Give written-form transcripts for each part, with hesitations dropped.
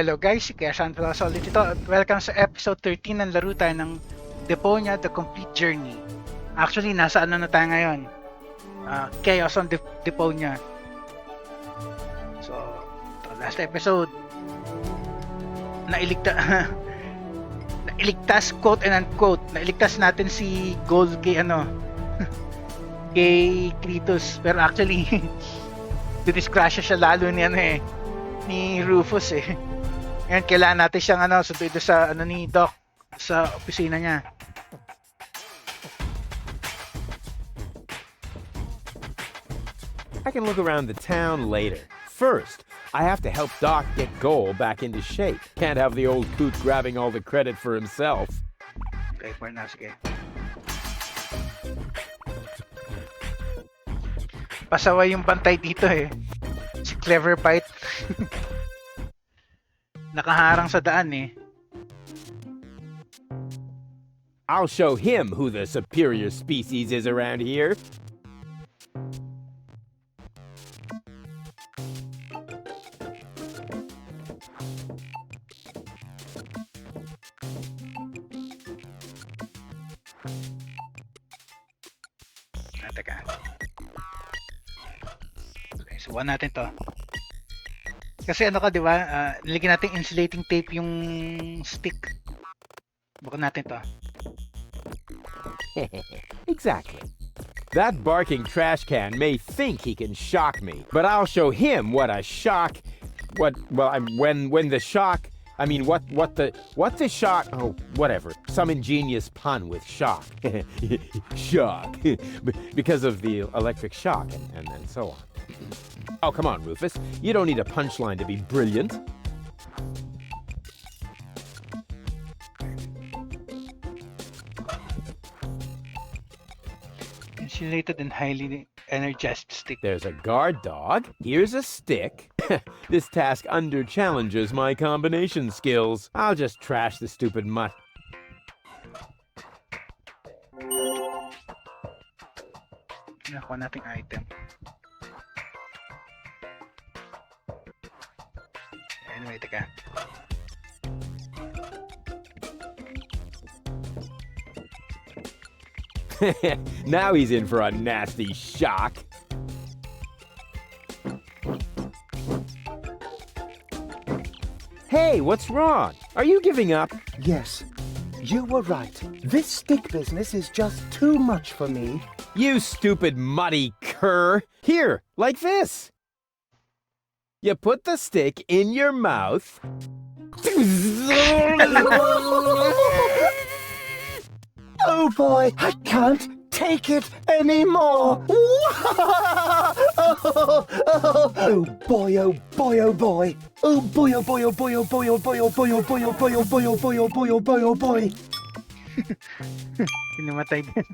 Hello guys, si Kuya Sean Veloso ulit ito at welcome sa episode 13 ng laro tayo ng Deponia, The Complete Journey. Actually, nasa ano na tayo ngayon? Chaos on Deponia. So, last episode, nailigtas, quote and unquote, nailigtas natin si Gold kay kay Kratos. Pero actually, didisgrasya siya lalo ni Rufus eh. Ngayon, kailangan natin siyang sunduin sa ni Doc sa opisina niya. I can look around the town later. First, I have to help Doc get Goal back into shape. Can't have the old coot grabbing all the credit for himself. Okay, for now, sige. Pasaway yung bantay dito eh. Si Clever Bite. Nakaharang sa daan eh. I'll show him who the superior species is around here. Teka. Okay, subukan natin to. Kasi di ba? Nilagyan natin insulating tape yung stick. Bukan natin to. Exactly. That barking trash can may think he can shock me, but I'll show him what the shock. Oh, whatever. Some ingenious pun with shock. Shock. Because of the electric shock and so on. Oh, come on, Rufus. You don't need a punchline to be brilliant. Insulated and highly energized stick. There's a guard dog. Here's a stick. This task under-challenges my combination skills. I'll just trash the stupid mutt. Nakuha nating item. Anyway, teka. Now he's in for a nasty shock. Hey, what's wrong? Are you giving up? Yes, you were right. This stick business is just too much for me. You stupid muddy cur. Here, like this. You put the stick in your mouth. Oh boy, I can't take it anymore. Oh boy, oh boy, oh boy. Oh boy, oh boy, oh boy, oh boy, oh boy, oh boy, oh boy, oh boy, oh boy, oh boy, oh boy, oh boy, oh boy. Hinamatay din.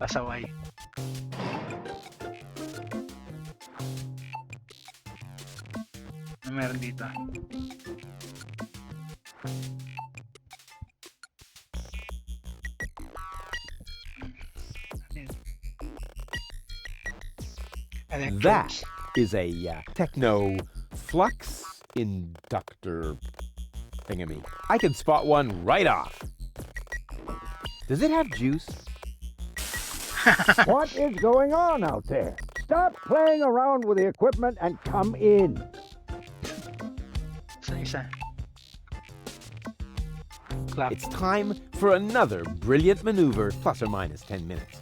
Pasaway. Ano meron dito? That is a techno flux inductor thingamy. I can spot one right off. Does it have juice? What is going on out there? Stop playing around with the equipment and come in. Isa. Clap. It's time for another brilliant maneuver, plus or minus 10 minutes.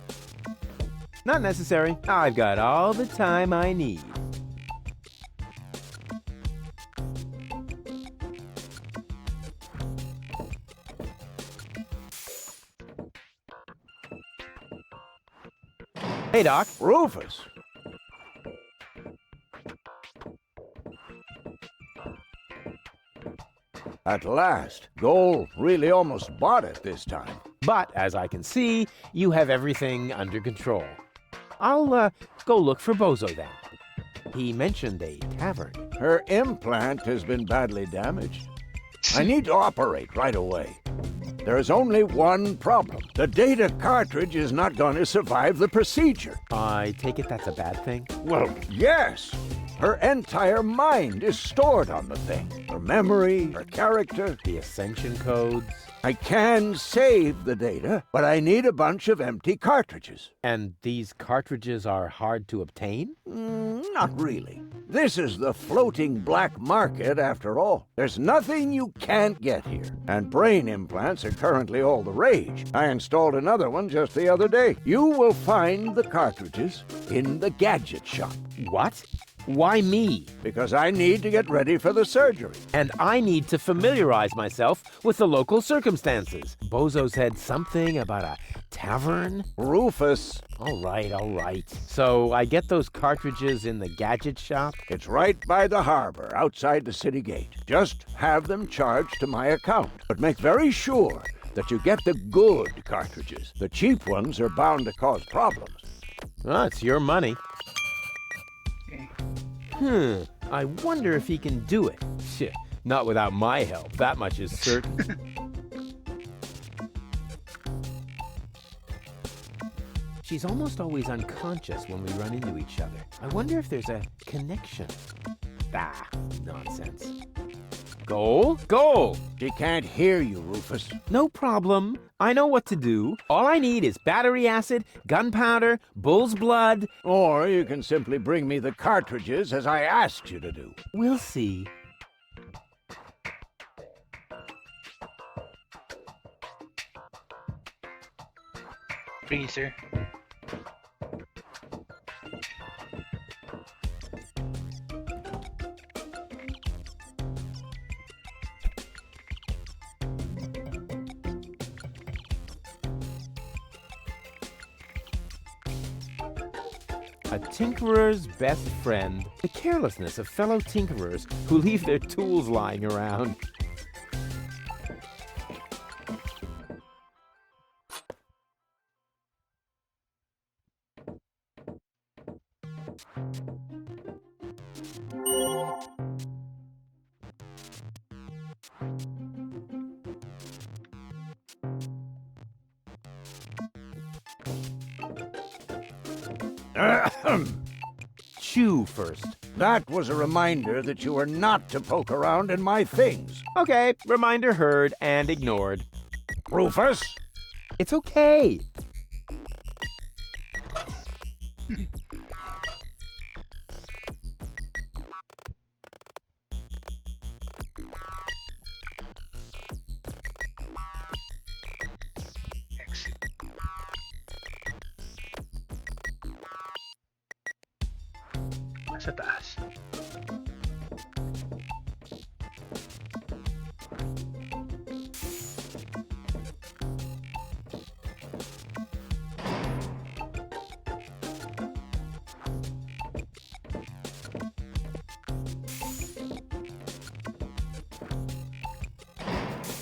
Not necessary. I've got all the time I need. Hey, Doc. Rufus, At last, Goal really almost bought it this time. But as I can see, you have everything under control. I'll go look for Bozo then. He mentioned a tavern. Her implant has been badly damaged. I need to operate right away. There is only one problem. The data cartridge is not going to survive the procedure. I take it that's a bad thing? Well, yes. Her entire mind is stored on the thing. Her memory, her character. The ascension codes? I can save the data, but I need a bunch of empty cartridges. And these cartridges are hard to obtain? Not really. This is the floating black market after all. There's nothing you can't get here. And brain implants are currently all the rage. I installed another one just the other day. You will find the cartridges in the gadget shop. What? Why me? Because I need to get ready for the surgery. And I need to familiarize myself with the local circumstances. Bozo said something about a tavern? Rufus. All right. So I get those cartridges in the gadget shop? It's right by the harbor, outside the city gate. Just have them charged to my account. But make very sure that you get the good cartridges. The cheap ones are bound to cause problems. Well, it's your money. Okay. I wonder if he can do it. Shit, not without my help, that much is certain. She's almost always unconscious when we run into each other. I wonder if there's a connection. Ah, nonsense. Goal! She can't hear you, Rufus. No problem. I know what to do. All I need is battery acid, gunpowder, bull's blood. Or you can simply bring me the cartridges as I asked you to do. We'll see. Freezer. A tinkerer's best friend. The carelessness of fellow tinkerers who leave their tools lying around. Chew first. That was a reminder that you were not to poke around in my things. Okay, reminder heard and ignored. Rufus? It's okay. Exit. Sa taas.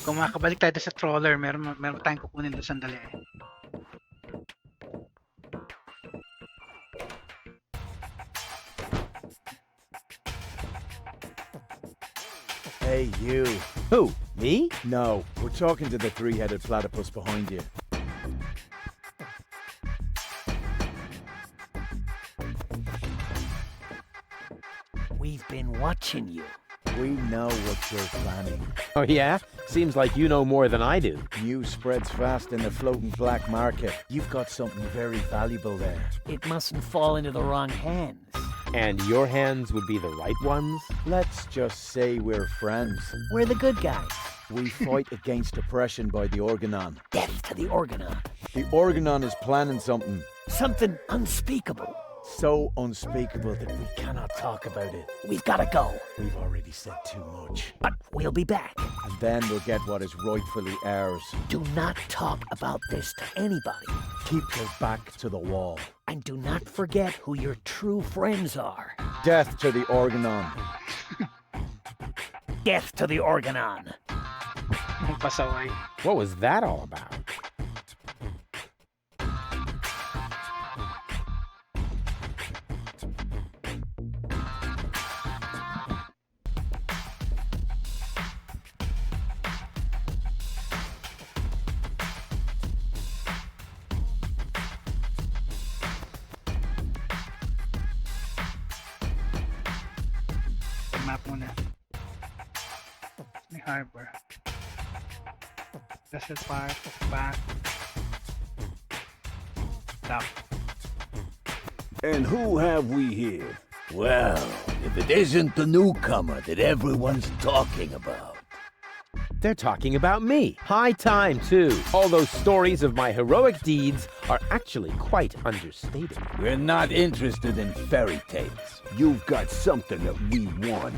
Kung makakabalik tayo sa trawler, meron tayong kukunin doon sandali. Hey, you. Who? Me? No, we're talking to the three-headed platypus behind you. We've been watching you. We know what you're planning. Oh yeah? Seems like you know more than I do. News spreads fast in the floating black market. You've got something very valuable there. It mustn't fall into the wrong hands. And your hands would be the right ones? Let's just say we're friends. We're the good guys. We fight against oppression by the Organon. Death to the Organon. The Organon is planning something Something unspeakable. so unspeakable that we cannot talk about it. We've got to go. We've already said too much. But we'll be back. And then we'll get what is rightfully ours. Do not talk about this to anybody. Keep your back to the wall. And do not forget who your true friends are. Death to the Organon. Death to the Organon. Ang pasaway. What was that all about? map muna. May harbor. Vessel park, back. Dock. And who have we here? Well, if it isn't the newcomer that everyone's talking about. They're talking about me. High time, too. All those stories of my heroic deeds are actually quite understated. We're not interested in fairy tales. You've got something that we want.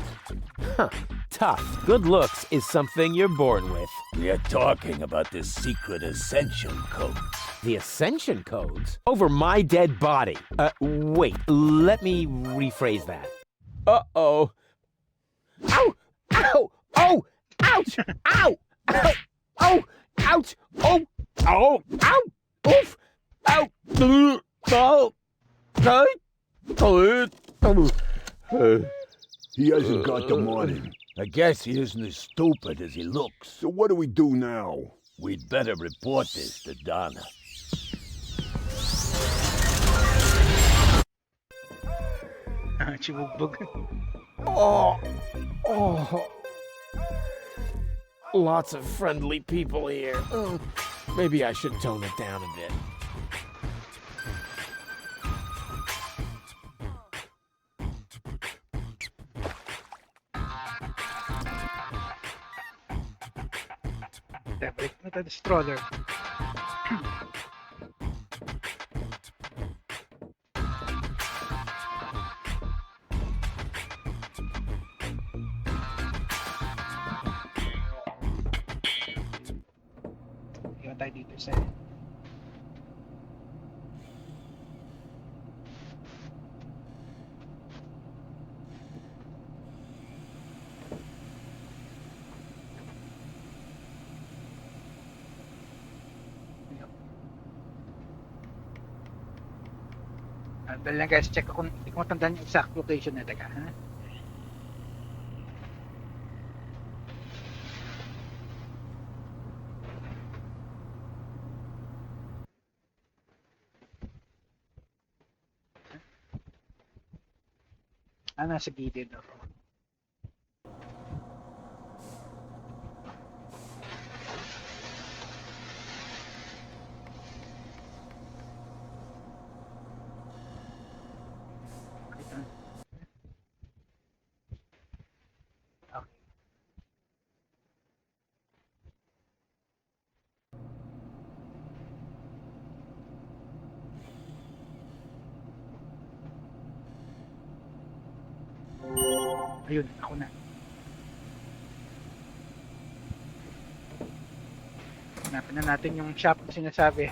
Huh. Tough. Good looks is something you're born with. We're talking about the secret ascension codes. The ascension codes? Over my dead body. Wait. Let me rephrase that. Uh-oh. Ow! Ow! Oh! Ouch! Ow! Ow! Oh! Ouch! Oh! Oh! Ow! Oof! Ow! Oh! He hasn't got the money. I guess he isn't as stupid as he looks. So what do we do now? We'd better report this to Donna. Chibugbog. Oh! Lots of friendly people here. Maybe I should tone it down a bit. Balik na tayo sa stroller. Iwan tayo dito sa dahil lang guys, check ako, hindi ko matandaan yung exact location na taga, ha? Nasa gilid ako. Ayun, ako na. Hanapin na natin yung shop na sinasabi.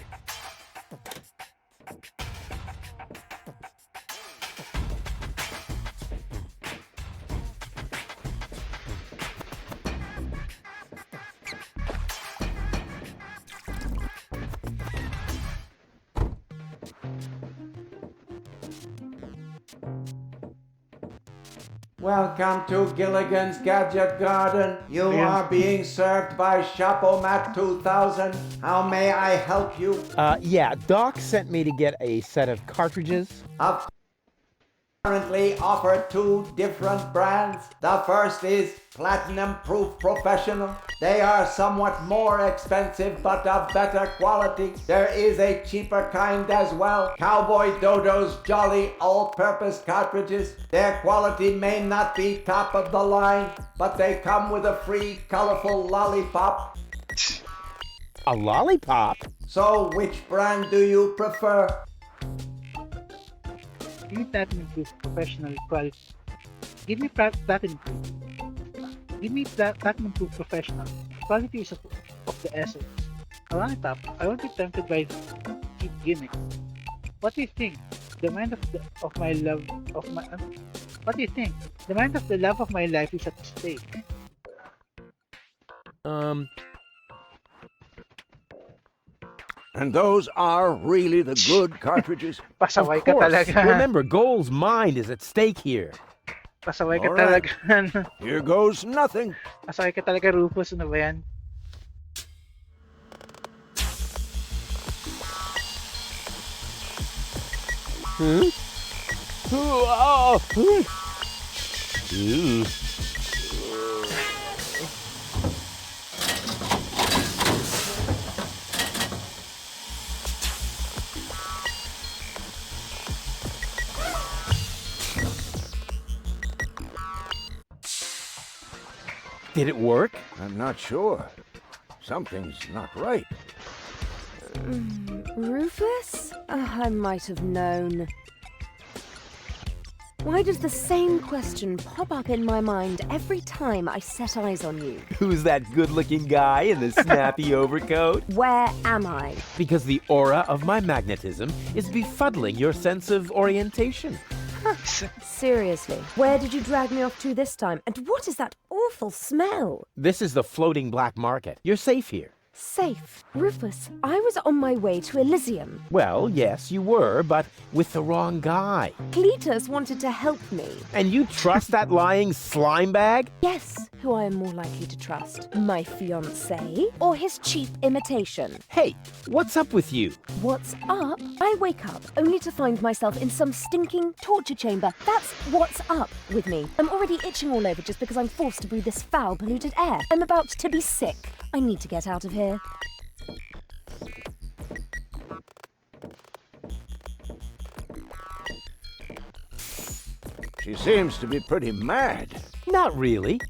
Welcome to Gilligan's Gadget Garden. You are being served by Shopomat 2000. How may I help you? Yeah, Doc sent me to get a set of cartridges. I've currently offer two different brands. The first is Platinum Proof Professional. They are somewhat more expensive but of better quality. There is a cheaper kind as well. Cowboy Dodo's Jolly All-Purpose Cartridges. Their quality may not be top of the line, but they come with a free colorful lollipop. A lollipop? So which brand do you prefer? Give me Platinum Proof Professional quality. Give me Platinum Proof. Give me Platinum Proof Professional. Quality is of the essence. Around the top, I won't be tempted by cheap gimmicks. What do you think? The mind of my love of my. What do you think? The mind of the love of my life is at stake. And those are really the good cartridges? Pasaway Of ka course. talaga. Remember, Goal's mind is at stake here. Pasaway ka All right. talaga. Here goes nothing. Pasaway ka talaga, Rufus. Ano ba yan? Did it work? I'm not sure. Something's not right. Rufus? I might have known. Why does the same question pop up in my mind every time I set eyes on you? Who's that good-looking guy in the snappy overcoat? Where am I? Because the aura of my magnetism is befuddling your sense of orientation. Seriously, where did you drag me off to this time? And what is that awful smell? This is the floating black market. You're safe here. Safe. Rufus, I was on my way to Elysium. Well, yes, you were, but with the wrong guy. Cletus wanted to help me. And you trust that lying slime bag? Yes, who I am more likely to trust? My fiancé or his cheap imitation? Hey, what's up with you? What's up? I wake up only to find myself in some stinking torture chamber. That's what's up with me. I'm already itching all over just because I'm forced to breathe this foul, polluted air. I'm about to be sick. I need to get out of here. She seems to be pretty mad. Not really.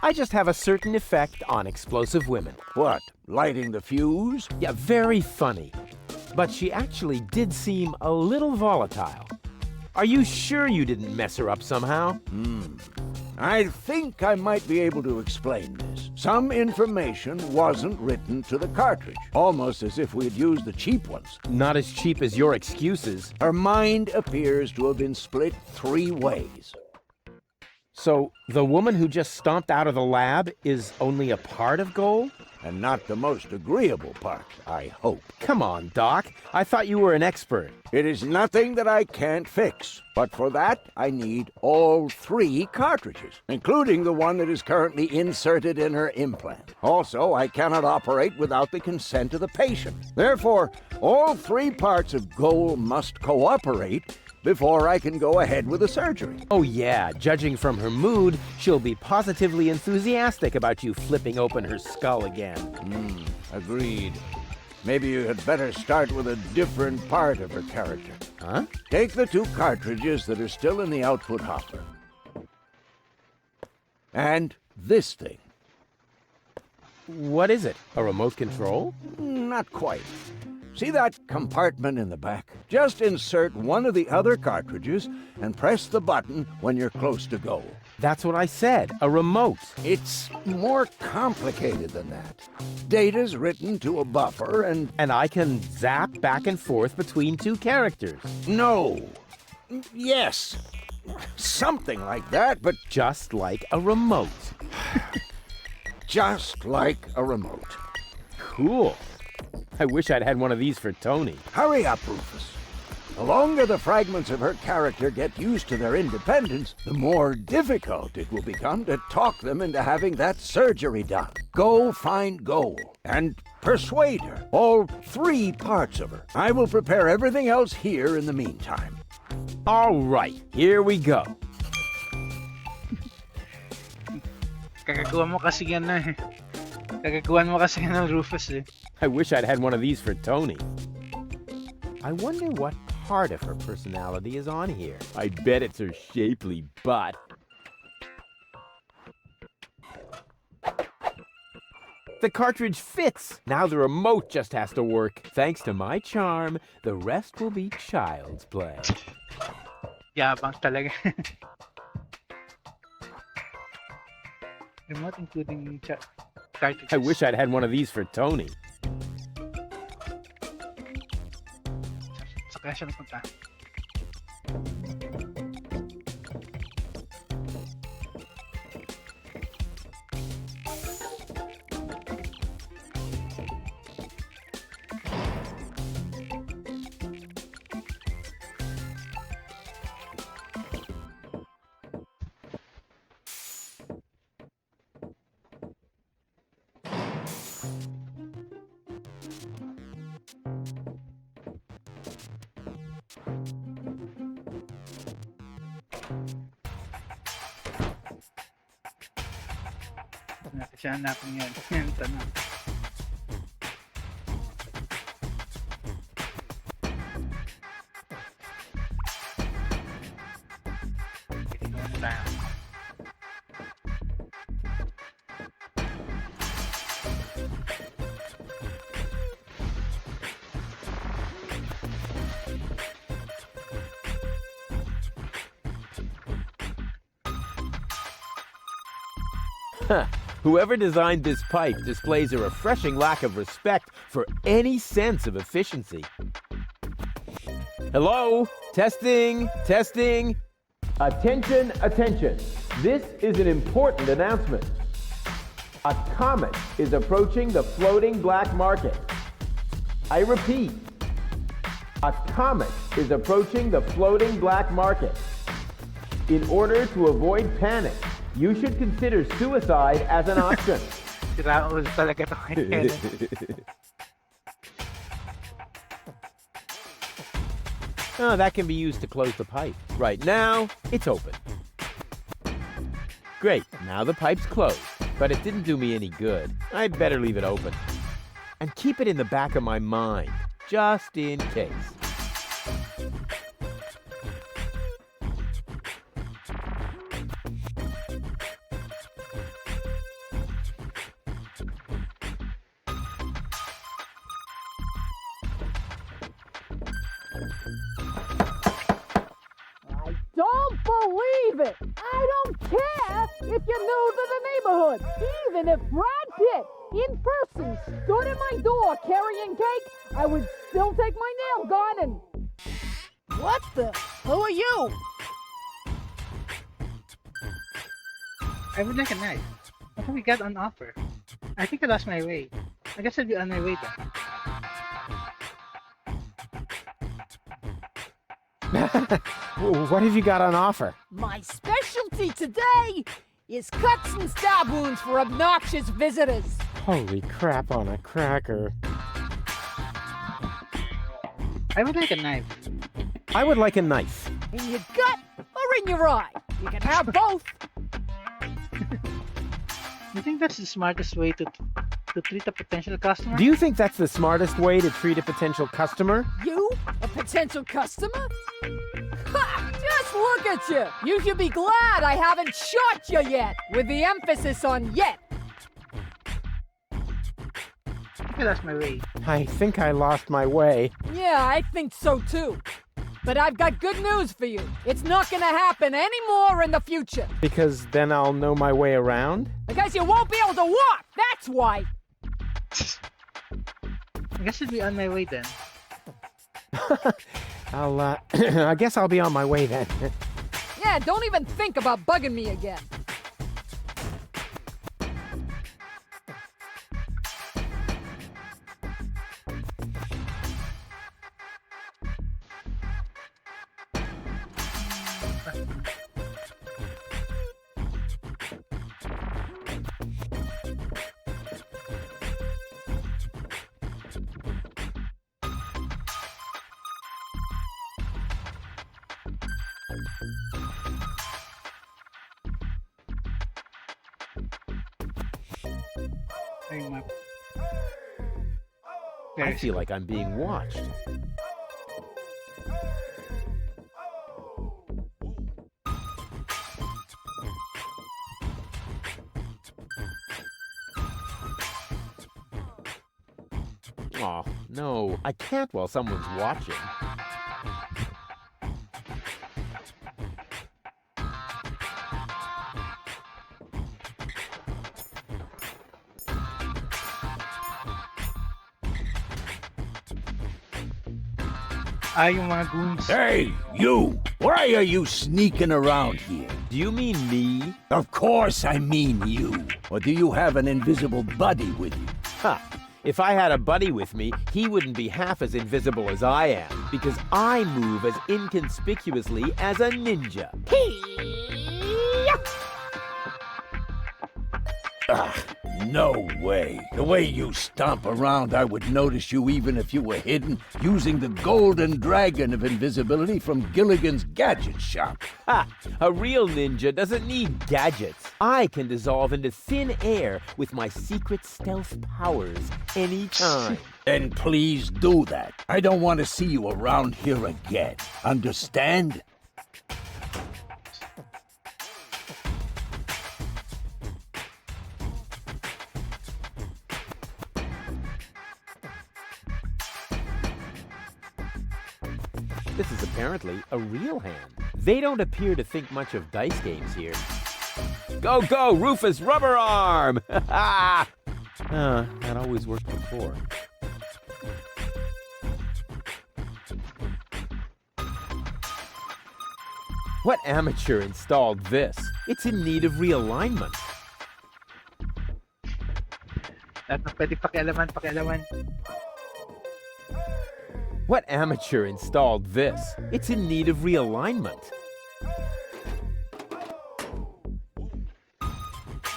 I just have a certain effect on explosive women. What, lighting the fuse? Yeah, very funny. But she actually did seem a little volatile. Are you sure you didn't mess her up somehow? I think I might be able to explain this. Some information wasn't written to the cartridge, almost as if we had used the cheap ones. Not as cheap as your excuses. Her mind appears to have been split 3 ways. So, the woman who just stomped out of the lab is only a part of Goal? And not the most agreeable part, I hope. Come on, Doc. I thought you were an expert. It is nothing that I can't fix, but for that I need all 3 cartridges, including the one that is currently inserted in her implant. Also, I cannot operate without the consent of the patient. Therefore, all 3 parts of Goal must cooperate before I can go ahead with the surgery. Oh yeah, judging from her mood, she'll be positively enthusiastic about you flipping open her skull again. Agreed. Maybe you had better start with a different part of her character. Huh? Take the 2 cartridges that are still in the output hopper. And this thing. What is it? A remote control? Not quite. See that compartment in the back? Just insert one of the other cartridges and press the button when you're close to Goal. That's what I said, a remote. It's more complicated than that. Data's written to a buffer and... And I can zap back and forth between 2 characters. No. Yes. Something like that, but Just like a remote. just like a remote. Cool. I wish I'd had one of these for Tony. Hurry up, Rufus. The longer the fragments of her character get used to their independence, the more difficult it will become to talk them into having that surgery done. Go find Goal and persuade her. All 3 parts of her. I will prepare everything else here in the meantime. All right, here we go. Kagagawa mo kasi yan na eh. Kagagawan mo kasi yan ng Rufus eh. I wish I'd had one of these for Tony. I wonder what part of her personality is on here. I bet it's her shapely butt. The cartridge fits! Now the remote just has to work. Thanks to my charm, the rest will be child's play. Yabang talaga. Remote including cartridges. I wish I'd had one of these for Tony. Saka siya napunta. Siya hanapin yan. Yan, tanong. Dito muna tayo. Whoever designed this pipe displays a refreshing lack of respect for any sense of efficiency. Hello? Testing, testing. Attention, attention. This is an important announcement. A comet is approaching the floating black market. I repeat, a comet is approaching the floating black market. In order to avoid panic, you should consider suicide as an option. Si Raul talaga to ngayon. Oh, that can be used to close the pipe. Right now, it's open. Great, now the pipe's closed, but it didn't do me any good. I'd better leave it open. And keep it in the back of my mind, just in case. Don't believe it! I don't care if you're new to the neighborhood. Even if Brad Pitt in person stood at my door carrying cake, I would still take my nail gun and... What the? Who are you? I would like a knife. What have we got on offer? I think I lost my way. I guess I'll be on my way then. What have you got on offer? My specialty today is cuts and stab wounds for obnoxious visitors. Holy crap on a cracker. I would like a knife. I would like a knife. In your gut or in your eye. You can have both. You think that's the smartest way to treat a potential customer? Do you think that's the smartest way to treat a potential customer? You? A potential customer? Ha! Just look at you! You should be glad I haven't shot you yet, with the emphasis on yet. I think I lost my way. I think I lost my way. Yeah, I think so too. But I've got good news for you. It's not gonna happen anymore in the future. Because then I'll know my way around? Because you won't be able to walk, that's why. I guess I'll be on my way then. I guess I'll be on my way then. Yeah, don't even think about bugging me again. I feel like I'm being watched. Oh, no, I can't while someone's watching. Yung mga goons. Hey, you! Why are you sneaking around here? Do you mean me? Of course I mean you. Or do you have an invisible buddy with you? Ha! If I had a buddy with me, he wouldn't be half as invisible as I am, because I move as inconspicuously as a ninja. No way. The way you stomp around, I would notice you even if you were hidden using the golden dragon of invisibility from Gilligan's Gadget Shop. Ha! A real ninja doesn't need gadgets. I can dissolve into thin air with my secret stealth powers anytime. Then please do that. I don't want to see you around here again. Understand? This is apparently a real hand. They don't appear to think much of dice games here. Go, go, Rufus Rubber Arm! That always worked before. What amateur installed this? It's in need of realignment. Lahat na pwede pakialaman. What amateur installed this? It's in need of realignment.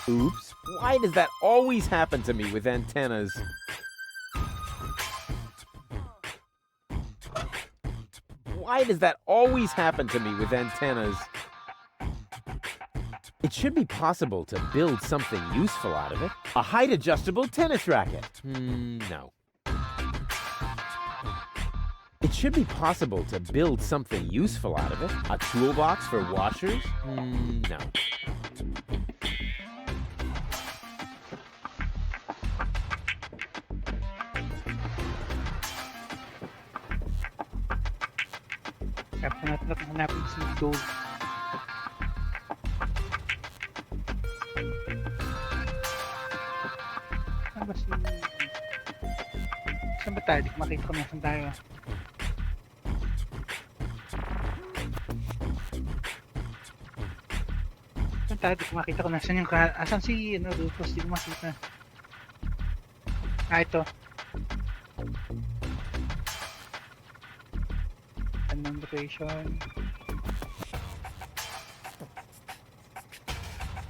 Oops, why does that always happen to me with antennas? Why does that always happen to me with antennas? It should be possible to build something useful out of it. A height-adjustable tennis racket. No. It should be possible to build something useful out of it. A toolbox for washers? No. Hanapin si gold. Saan ba si... Saan ba tayo? Di ko makita kung nasan tayo. Saan tayo? Di ko makita kung nasan yung... Asan si Rufus? Di ko makita. Ito. Anong location?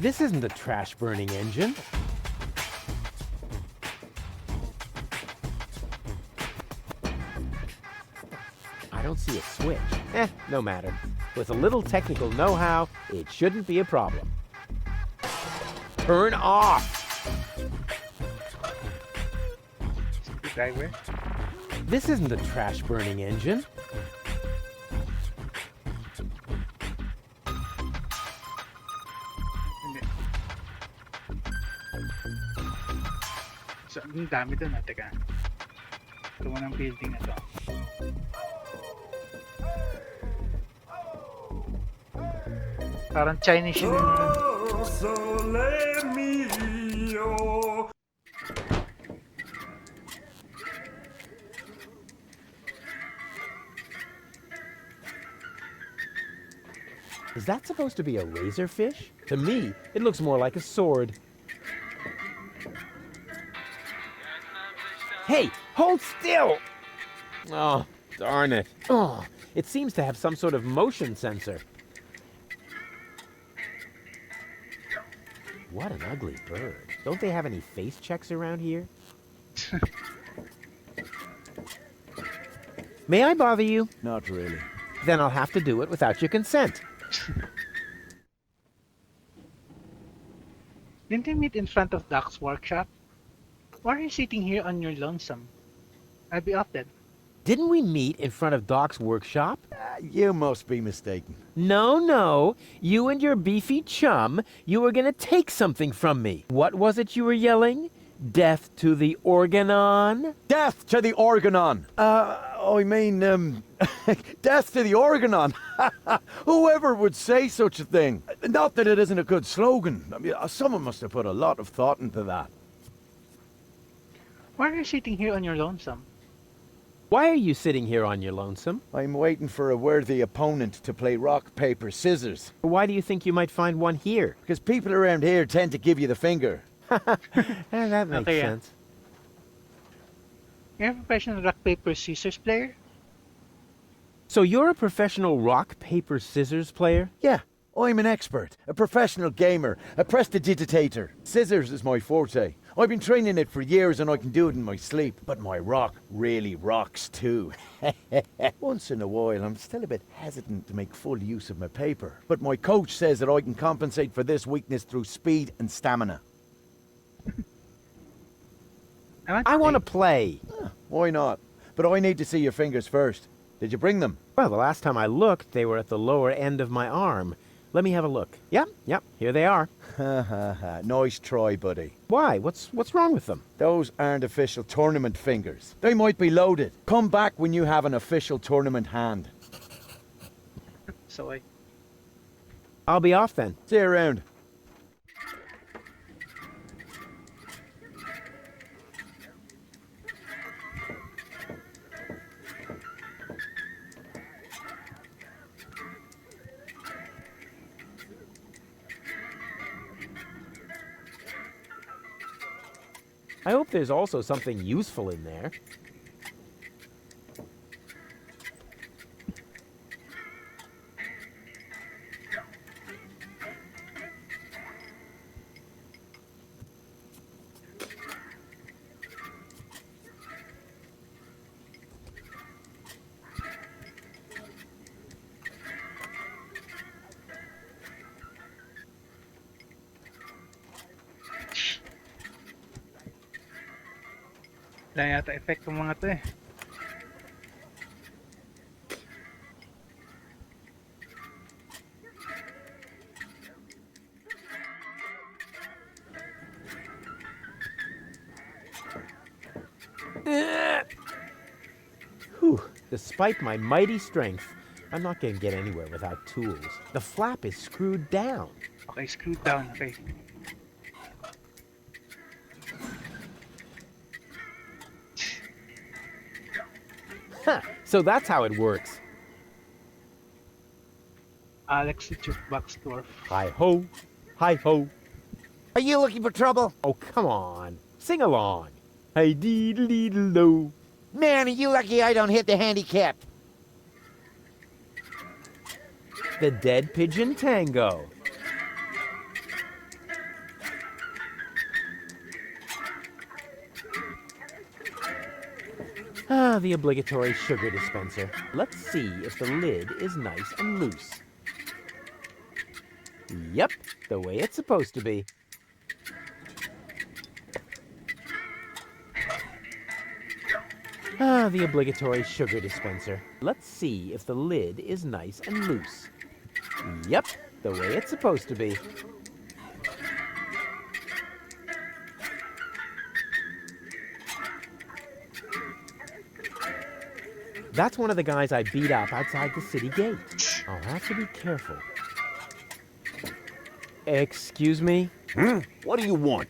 This isn't a trash-burning engine. I don't see a switch. No matter. With a little technical know-how, it shouldn't be a problem. Turn off! Driver? This isn't a trash-burning engine. So, ang dami doon, teka. Ito mo ng building na to. Parang Chinese yun. Is that supposed to be a razorfish? To me, it looks more like a sword. Hey, hold still! Oh, darn it. Oh, it seems to have some sort of motion sensor. What an ugly bird. Don't they have any face checks around here? May I bother you? Not really. Then I'll have to do it without your consent. Didn't you meet in front of Doc's workshop? Why are you sitting here on your lonesome? I'll be off then. Didn't we meet in front of Doc's workshop? You must be mistaken. No. You and your beefy chum, you were gonna take something from me. What was it you were yelling? Death to the Organon? Death to the Organon! Death to the Organon! Whoever would say such a thing? Not that it isn't a good slogan. I mean, someone must have put a lot of thought into that. Why are you sitting here on your lonesome? Why are you sitting here on your lonesome? I'm waiting for a worthy opponent to play rock, paper, scissors. Why do you think you might find one here? Because people around here tend to give you the finger. That makes Okay, sense. You're a professional rock, paper, scissors player? So you're a professional rock, paper, scissors player? Yeah, I'm an expert, a professional gamer, a prestidigitator. Scissors is my forte. I've been training it for years and I can do it in my sleep. But my rock really rocks too. Once in a while, I'm still a bit hesitant to make full use of my paper. But my coach says that I can compensate for this weakness through speed and stamina. I want to play. Why not? But I need to see your fingers first. Did you bring them? Well, the last time I looked, they were at the lower end of my arm. Let me have a look. Yep, here they are. Nice try, buddy. Why? What's wrong with them? Those aren't official tournament fingers. They might be loaded. Come back when you have an official tournament hand. So I'll be off then. See you around. I hope there's also something useful in there. Wala yata effect ng mga to eh. Whew. Despite my mighty strength, I'm not going to get anywhere without tools. The flap is screwed down. Okay, screwed down. Okay. Huh. So that's how it works. Alex the jukebox dwarf. Hi-ho, hi-ho. Are you looking for trouble? Oh, come on. Sing along. Hi-dee-dee-dee-lo. Man, are you lucky I don't hit the handicap. The Dead Pigeon Tango. Ah, the obligatory sugar dispenser. Let's see if the lid is nice and loose. Yep, the way it's supposed to be. Ah, the obligatory sugar dispenser. Let's see if the lid is nice and loose. Yep, the way it's supposed to be. That's one of the guys I beat up outside the city gate. I'll have to be careful. Excuse me? What do you want?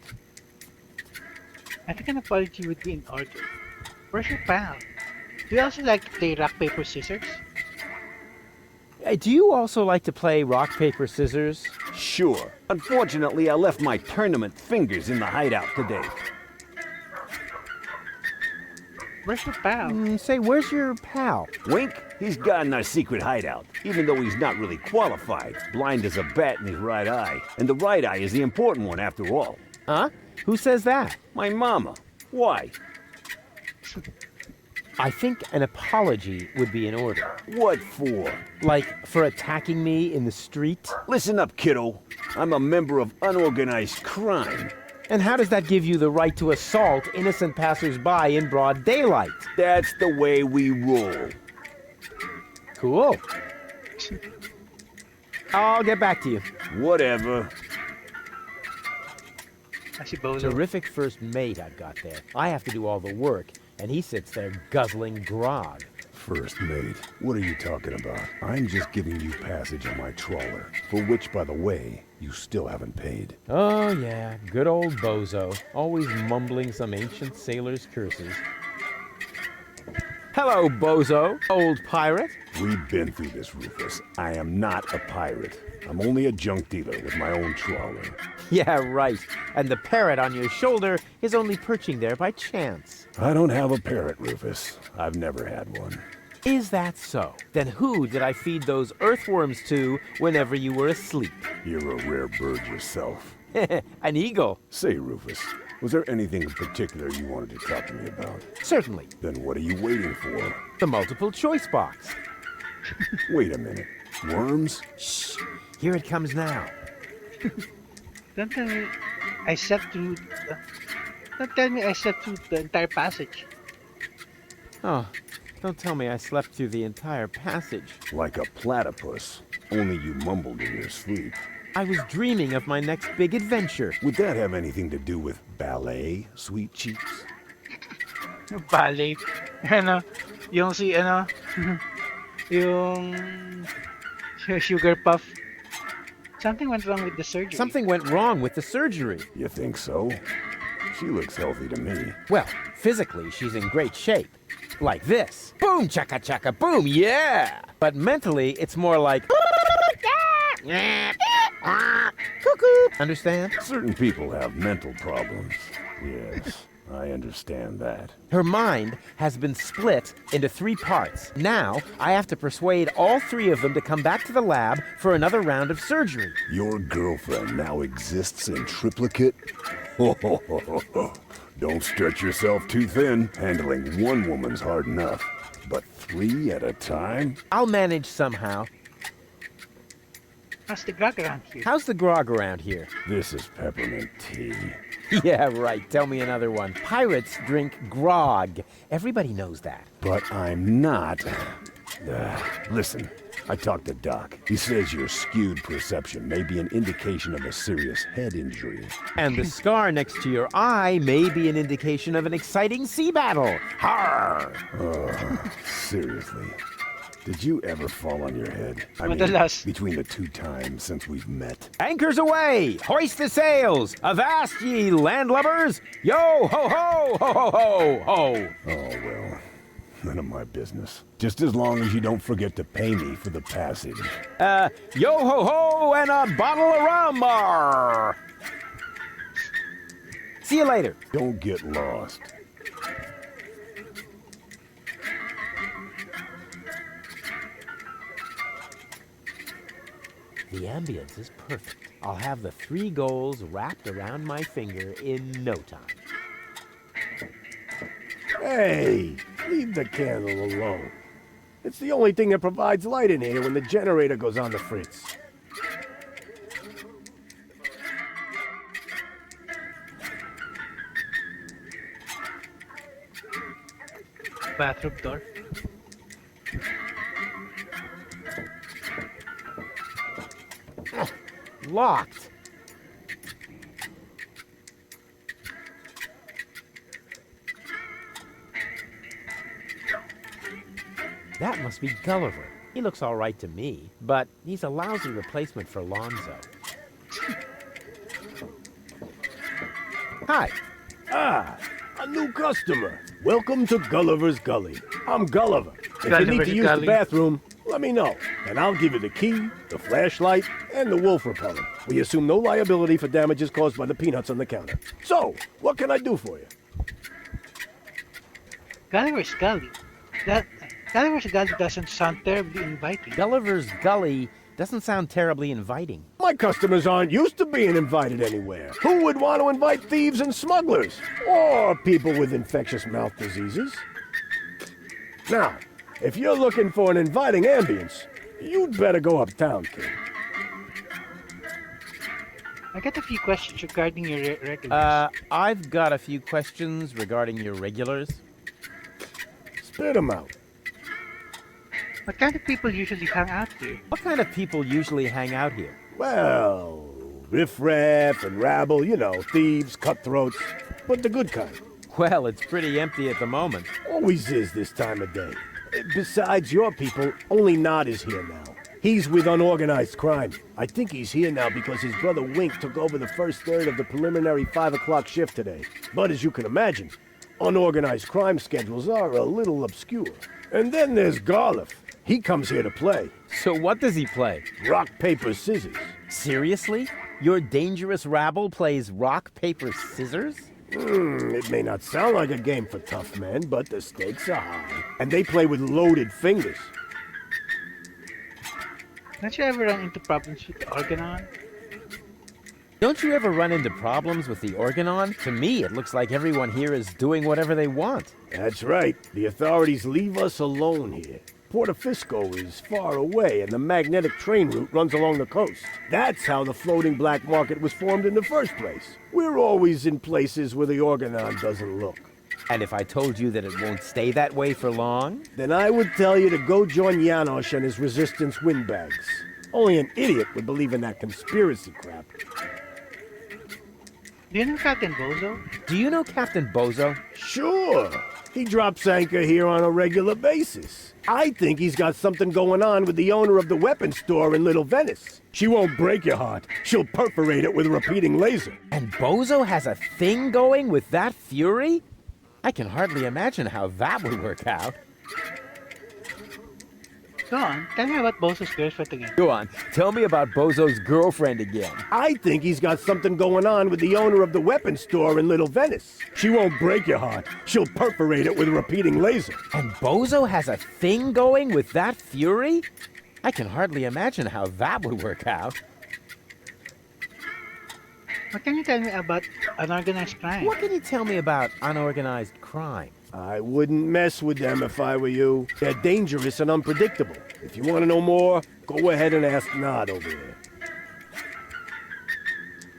I think an apology would be in order. Where's your pal? Do you also like to play rock, paper, scissors? Do you also like to play rock, paper, scissors? Sure. Unfortunately, I left my tournament fingers in the hideout today. Where's your pal? Say, where's your pal? Wink, he's got in our secret hideout, even though he's not really qualified. Blind as a bat in his right eye. And the right eye is the important one after all. Huh? Who says that? My mama. Why? I think an apology would be in order. What for? Like, for attacking me in the street? Listen up, kiddo. I'm a member of unorganized crime. And how does that give you the right to assault innocent passersby in broad daylight? That's the way we roll. Cool. I'll get back to you. Whatever. I see Bozo. Terrific first mate I've got there. I have to do all the work, and he sits there guzzling grog. First mate, what are you talking about? I'm just giving you passage on my trawler, for which, by the way, you still haven't paid. Oh, yeah, good old Bozo, always mumbling some ancient sailor's curses. Hello, Bozo, old pirate. We've been through this, Rufus. I am not a pirate. I'm only a junk dealer with my own trawler. Yeah, right. And the parrot on your shoulder is only perching there by chance. I don't have a parrot, Rufus. I've never had one. Is that so? Then who did I feed those earthworms to whenever you were asleep? You're a rare bird yourself. An eagle. Say, Rufus, was there anything in particular you wanted to talk to me about? Certainly. Then what are you waiting for? The multiple choice box. Wait a minute. Worms? Shh. Here it comes now. Don't tell me I slept through. Don't tell me I slept through the entire passage. Oh, don't tell me I slept through the entire passage. Like a platypus. Only you mumbled in your sleep. I was dreaming of my next big adventure. Would that have anything to do with ballet, sweet cheeks? Ballet. Ano, yung si, ano, yung sugar puff. Something went wrong with the surgery. Something went wrong with the surgery. You think so? She looks healthy to me. Well, physically, she's in great shape. Like this. Boom, chaka chaka, boom, yeah! But mentally, it's more like... Cuckoo! Understand? Certain people have mental problems. Yes, I understand that. Her mind has been split into 3 parts. Now, I have to persuade all 3 of them to come back to the lab for another round of surgery. Your girlfriend now exists in triplicate? Don't stretch yourself too thin. Handling one woman's hard enough. But 3 at a time? I'll manage somehow. How's the grog around here? How's the grog around here? This is peppermint tea. Yeah, right. Tell me another one. Pirates drink grog. Everybody knows that. But I'm not. Listen, I talked to Doc. He says your skewed perception may be an indication of a serious head injury. And the scar next to your eye may be an indication of an exciting sea battle. Har! Seriously. Did you ever fall on your head? I mean, Madalas. between the 2 times since we've met. Anchors away! Hoist the sails! Avast ye landlubbers! Yo ho ho ho ho ho ho! Oh, well, none of my business. Just as long as you don't forget to pay me for the passage. Yo ho ho and a bottle of rum! Arr. See you later. Don't get lost. The ambience is perfect. I'll have the 3 goals wrapped around my finger in no time. Hey, leave the candle alone. It's the only thing that provides light in here when the generator goes on the fritz. Bathroom door. Locked. That must be Gulliver. He looks all right to me, but he's a lousy replacement for Lonzo. Hi. Ah, a new customer. Welcome to Gulliver's Gully. I'm Gulliver. If you need Gulliver's to use Gully. the bathroom, let me know, and I'll give you the key, the flashlight, and the wolf repellent. We assume no liability for damages caused by the peanuts on the counter. So, what can I do for you? Gulliver's Gully. Gulliver's Gully doesn't sound terribly inviting. Gulliver's Gully doesn't sound terribly inviting. My customers aren't used to being invited anywhere. Who would want to invite thieves and smugglers? Or people with infectious mouth diseases? Now, if you're looking for an inviting ambience, you'd better go uptown, kid. I got a few questions regarding your regulars. I've got a few questions regarding your regulars. Spit 'em out. What kind of people usually hang out here? What kind of people usually hang out here? Well, riffraff and rabble, you know, thieves, cutthroats, but the good kind. Well, it's pretty empty at the moment. Always is this time of day. Besides your people, only Nod is here now. He's with unorganized crime. I think he's here now because his brother Wink took over the first third of the preliminary 5 o'clock shift today. But as you can imagine, unorganized crime schedules are a little obscure. And then there's Garliff. He comes here to play. So what does he play? Rock, paper, scissors. Seriously? Your dangerous rabble plays rock, paper, scissors? It may not sound like a game for tough men, but the stakes are high. And they play with loaded fingers. Don't you ever run into problems with the Organon? Don't you ever run into problems with the Organon? To me, it looks like everyone here is doing whatever they want. That's right. The authorities leave us alone here. Portofisco is far away, and the magnetic train route runs along the coast. That's how the floating black market was formed in the first place. We're always in places where the Organon doesn't look. And if I told you that it won't stay that way for long? Then I would tell you to go join Janosch and his resistance windbags. Only an idiot would believe in that conspiracy crap. Do you know Captain Bozo? Do you know Captain Bozo? Sure. He drops anchor here on a regular basis. I think he's got something going on with the owner of the weapons store in Little Venice. She won't break your heart. She'll perforate it with a repeating laser. And Bozo has a thing going with that fury? I can hardly imagine how that would work out. Go on, tell me about Bozo's girlfriend again. Go on, tell me about Bozo's girlfriend again. I think he's got something going on with the owner of the weapons store in Little Venice. She won't break your heart. She'll perforate it with a repeating laser. And Bozo has a thing going with that Fury? I can hardly imagine how that would work out. What can you tell me about unorganized crime? What can you tell me about unorganized crime? I wouldn't mess with them if I were you. They're dangerous and unpredictable. If you want to know more, go ahead and ask Nod over there.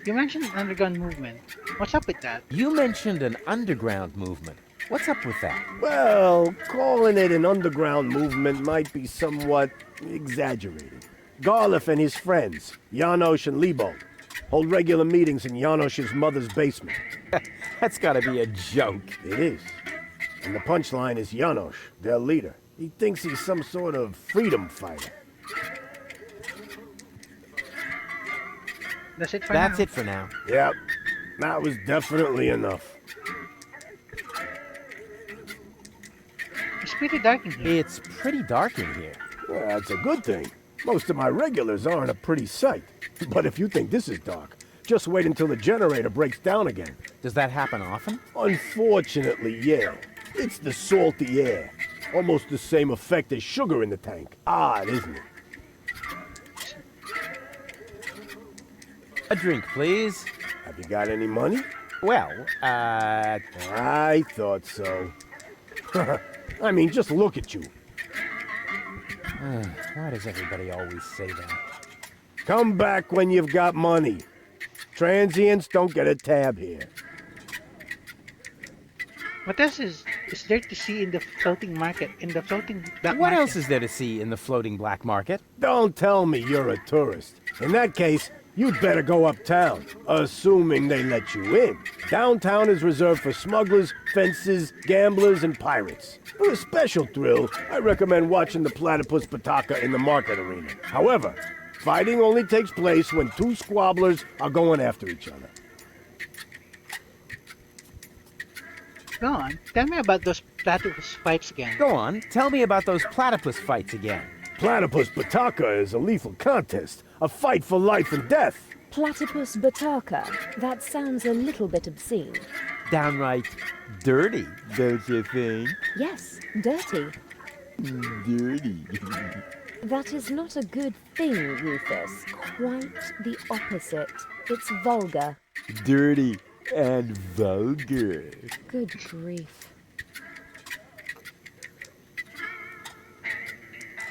You mentioned underground movement. What's up with that? You mentioned an underground movement. What's up with that? Well, calling it an underground movement might be somewhat exaggerated. Garliff and his friends, Janosch and Lebo, hold regular meetings in Janosch's mother's basement. That's gotta be a joke. It is. And the punchline is Janosch, their leader. He thinks he's some sort of freedom fighter. That's it for now. That's it for now. Yep, that was definitely enough. It's pretty dark in here. It's pretty dark in here. Well, that's a good thing. Most of my regulars aren't a pretty sight. But if you think this is dark, just wait until the generator breaks down again. Does that happen often? Unfortunately, yeah. It's the salty air. Almost the same effect as sugar in the tank. Odd, isn't it? A drink, please. Have you got any money? Well, I thought so. I mean, just look at you. Why does everybody always say that? Come back when you've got money. Transients don't get a tab here. What else is there to see in the floating market, in the floating black What market? else is there to see in the floating black market? Don't tell me you're a tourist. In that case, you'd better go uptown, assuming they let you in. Downtown is reserved for smugglers, fences, gamblers, and pirates. For a special thrill, I recommend watching the platypus Pataka in the market arena. However, fighting only takes place when two squabblers are going after each other. Go on, tell me about those platypus fights again. Go on, tell me about those platypus fights again. Platypus Pataka is a lethal contest, a fight for life and death. Platypus Bataka. That sounds a little bit obscene. Downright dirty, don't you think? Yes, dirty. Dirty. That is not a good thing, Rufus. Quite the opposite. It's vulgar. Dirty and vulgar. Good grief.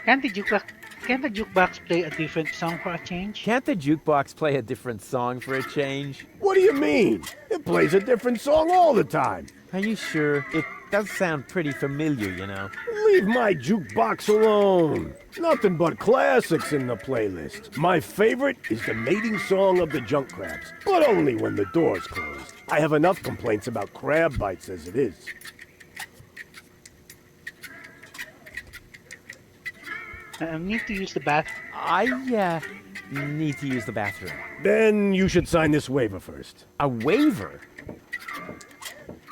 Can't the jukebox play a different song for a change? Can't the jukebox play a different song for a change? What do you mean? It plays a different song all the time. Are you sure? It does sound pretty familiar, you know. Leave my jukebox alone. Nothing but classics in the playlist. My favorite is the mating song of the junk crabs, but only when the door's closed. I have enough complaints about crab bites as it is. Need to use the bathroom. I need to use the bathroom. Then you should sign this waiver first. A waiver?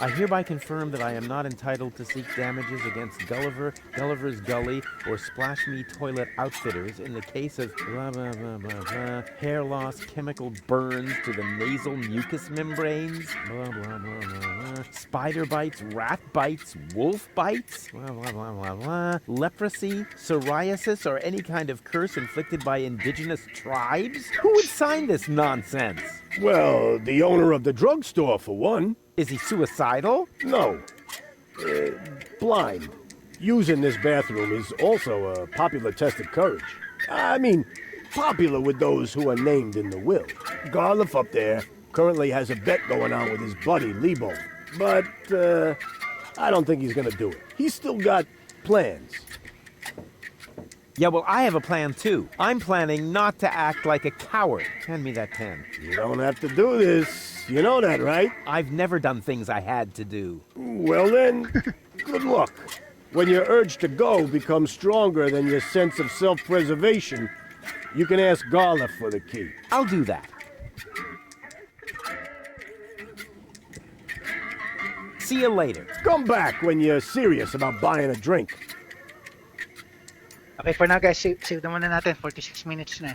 I hereby confirm that I am not entitled to seek damages against Gulliver, Gulliver's Gully, or Splash Me Toilet Outfitters in the case of blah blah blah blah blah, hair loss, chemical burns to the nasal mucous membranes, blah blah blah blah blah, spider bites, rat bites, wolf bites, blah blah blah blah blah, leprosy, psoriasis, or any kind of curse inflicted by indigenous tribes? Who would sign this nonsense? Well, the owner of the drugstore, for one. Is he suicidal? No. Blind. Using this bathroom is also a popular test of courage. I mean, popular with those who are named in the will. Garliff up there currently has a bet going on with his buddy, Lebo. But, I don't think he's gonna do it. He's still got plans. Yeah, well, I have a plan, too. I'm planning not to act like a coward. Hand me that pen. You don't have to do this. You know that, right? I've never done things I had to do. Well then, good luck. When your urge to go becomes stronger than your sense of self-preservation, you can ask Garliff for the key. I'll do that. See you later. Come back when you're serious about buying a drink. Okay, for now guys, save na muna natin. 46 minutes na.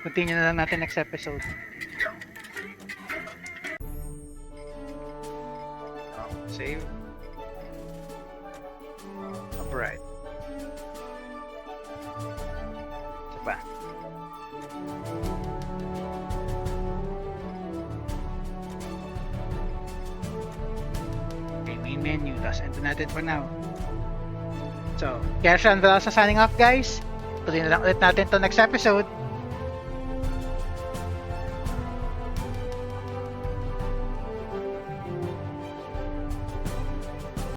Continue na lang natin next episode. Save. Alright. Diba? Okay, main menu. Tapos enter natin for now. So, kaya siya ang signing off guys. Tuloy na lang ulit natin to next episode.